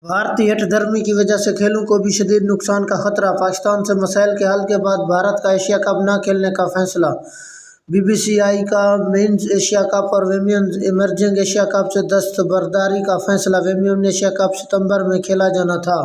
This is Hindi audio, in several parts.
भारतीय हठधर्मी की वजह से खेलों को भी शदीद नुकसान का खतरा, पाकिस्तान से मसाइल के हल के बाद भारत का एशिया कप न खेलने का फैसला। बीसीसीआई का मेंस एशिया कप और वुमेन्स इमर्जिंग एशिया कप से दस्तबरदारी का फैसला। वुमेन्स एशिया कप सितंबर में खेला जाना था।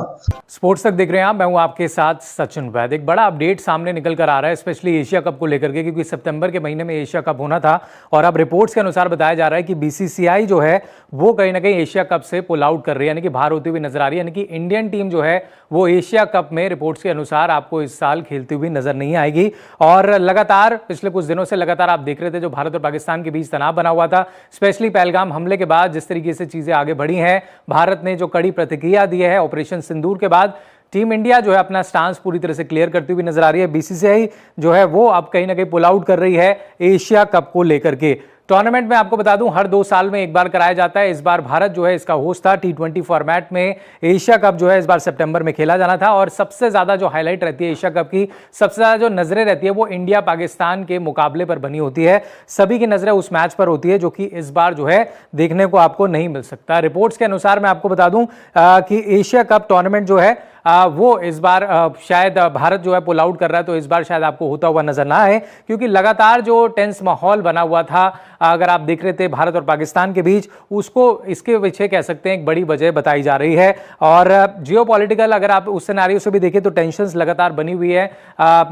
स्पोर्ट्स तक देख रहे हैं आप, मैं हूं आपके साथ सचिन वैद। एक बड़ा अपडेट सामने निकल कर आ रहा है, स्पेशली एशिया कप को लेकर के, क्योंकि सितंबर के महीने में एशिया कप होना था और अब रिपोर्ट्स के अनुसार बताया जा रहा है कि बीसीसीआई जो है वो कहीं ना कहीं एशिया कप से पुल आउट कर रही है, यानी कि बाहर होती हुई नजर आ रही है। यानी कि इंडियन टीम जो है वो एशिया कप में रिपोर्ट्स के अनुसार आपको इस साल खेलती हुई नजर नहीं आएगी। और लगातार पिछले कुछ दिनों से लगातार आप देख रहे थे जो भारत और पाकिस्तान के बीच तनाव बना हुआ था, स्पेशली पहलगाम हमले के बाद जिस तरीके से चीजें आगे बढ़ी हैं, भारत ने जो कड़ी प्रतिक्रिया दी है ऑपरेशन सिंदूर के बाद, टीम इंडिया जो है अपना स्टांस पूरी तरह से क्लियर करती हुई नजर आ रही है। बीसीसीआई जो है वो अब कहीं ना कहीं पुल आउट कर रही है एशिया कप को लेकर के। टूर्नामेंट में आपको बता दूं हर 2 साल में एक बार कराया जाता है। इस बार भारत जो है इसका होस्ट था। T20 फॉर्मेट में एशिया कप जो है इस बार सितंबर में खेला जाना था और सबसे ज्यादा जो हाईलाइट रहती है एशिया कप की, सबसे ज्यादा जो नजरें रहती है वो इंडिया पाकिस्तान के मुकाबले पर बनी होती है। सभी की नजरें उस मैच पर होती है जो कि इस बार जो है देखने को आपको नहीं मिल सकता। रिपोर्ट्स के अनुसार मैं आपको बता दूं कि एशिया कप टूर्नामेंट जो है वो इस बार शायद भारत जो है पुल आउट कर रहा है, तो इस बार शायद आपको होता हुआ नजर ना आए, क्योंकि लगातार जो टेंस माहौल बना हुआ था अगर आप देख रहे थे भारत और पाकिस्तान के बीच, उसको इसके पीछे कह सकते हैं एक बड़ी वजह बताई जा रही है। और जियोपॉलिटिकल अगर आप उस सिनेरियो से भी देखें तो टेंशंस लगातार बनी हुई है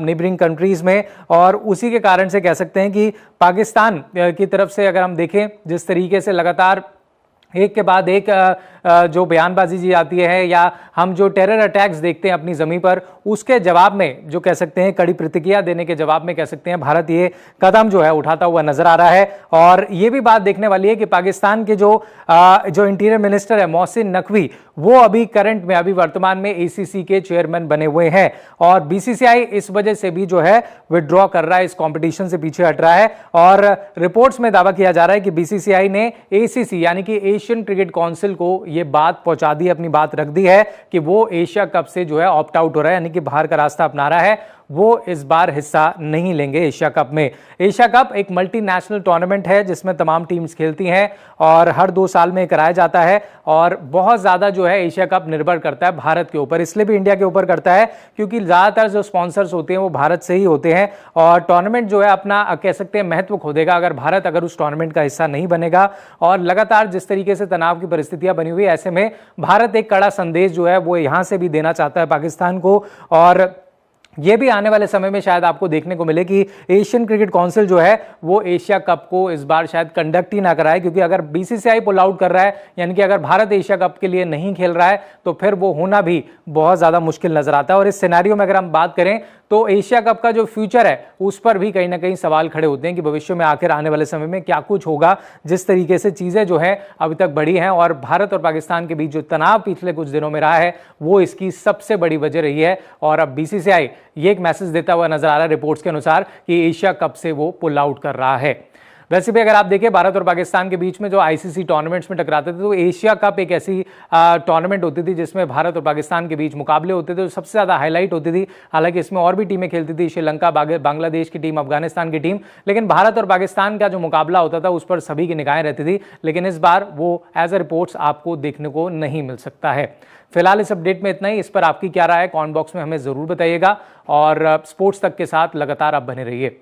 नेबरिंग कंट्रीज में, और उसी के कारण से कह सकते हैं कि पाकिस्तान की तरफ से अगर हम देखें जिस तरीके से लगातार एक के बाद एक जो बयानबाजी की जाती है या हम जो टेरर अटैक्स देखते हैं अपनी जमीन पर, उसके जवाब में जो कह सकते हैं कड़ी प्रतिक्रिया देने के जवाब में कह सकते हैं भारत ये कदम जो है उठाता हुआ नजर आ रहा है। और ये भी बात देखने वाली है कि पाकिस्तान के जो इंटीरियर मिनिस्टर है मोहसिन नकवी, वो अभी करंट में अभी वर्तमान में एसीसी के चेयरमैन बने हुए हैं और बीसीसीआई इस वजह से भी जो है विड्रॉ कर रहा है, इस कंपटीशन से पीछे हट रहा है। और रिपोर्ट्स में दावा किया जा रहा है कि बीसीसीआई ने एसीसी यानी कि एशियन क्रिकेट काउंसिल को ये बात पहुंचा दी, अपनी बात रख दी है कि वो एशिया कप से जो है ऑप्ट आउट हो रहा है, यानी कि बाहर का रास्ता अपना रहा है, वो इस बार हिस्सा नहीं लेंगे एशिया कप में। एशिया कप एक मल्टीनेशनल टूर्नामेंट है जिसमें तमाम टीम्स खेलती हैं और हर 2 साल में कराया जाता है और बहुत ज्यादा जो है एशिया कप निर्भर करता है भारत के ऊपर, इसलिए भी इंडिया के ऊपर करता है क्योंकि ज्यादातर जो स्पॉन्सर्स होते हैं वो भारत से ही होते हैं। और टूर्नामेंट जो है अपना कह सकते हैं महत्व खो देगा अगर भारत उस टूर्नामेंट का हिस्सा नहीं बनेगा। और लगातार जिस तरीके से तनाव की परिस्थितियां बनी हुई है, ऐसे में भारत एक कड़ा संदेश जो है वो यहां से भी देना चाहता है पाकिस्तान को। और ये भी आने वाले समय में शायद आपको देखने को मिले कि एशियन क्रिकेट काउंसिल जो है वो एशिया कप को इस बार शायद कंडक्ट ही ना कराए, क्योंकि अगर बीसीसीआई पुल आउट कर रहा है यानी कि अगर भारत एशिया कप के लिए नहीं खेल रहा है तो फिर वो होना भी बहुत ज्यादा मुश्किल नजर आता है। और इस सिनेरियो में अगर हम बात करें तो एशिया कप का जो फ्यूचर है उस पर भी कहीं ना कहीं सवाल खड़े होते हैं कि भविष्य में आखिर आने वाले समय में क्या कुछ होगा, जिस तरीके से चीजें जो है अभी तक बढ़ी हैं। और भारत और पाकिस्तान के बीच जो तनाव पिछले कुछ दिनों में रहा है वो इसकी सबसे बड़ी वजह रही है। और अब बीसीसीआई ये एक मैसेज देता हुआ नजर आ रहा है रिपोर्ट्स के अनुसार कि एशिया कप से वो पुल आउट कर रहा है। वैसे भी अगर आप देखें भारत और पाकिस्तान के बीच में जो आईसीसी टूर्नामेंट्स में टकराते थे तो एशिया कप एक ऐसी टूर्नामेंट होती थी जिसमें भारत और पाकिस्तान के बीच मुकाबले होते थे, तो सबसे ज्यादा हाईलाइट होती थी। हालांकि इसमें और भी टीमें खेलती थी, श्रीलंका, बांग्लादेश की टीम, अफगानिस्तान की टीम, लेकिन भारत और पाकिस्तान का जो मुकाबला होता था उस पर सभी की निगाहें रहती थी। लेकिन इस बार वो एज अ रिपोर्ट्स आपको देखने को नहीं मिल सकता है। फिलहाल इस अपडेट में इतना ही। इस पर आपकी क्या राय है कमेंट बॉक्स में हमें जरूर बताइएगा और स्पोर्ट्स तक के साथ लगातार आप बने रहिए।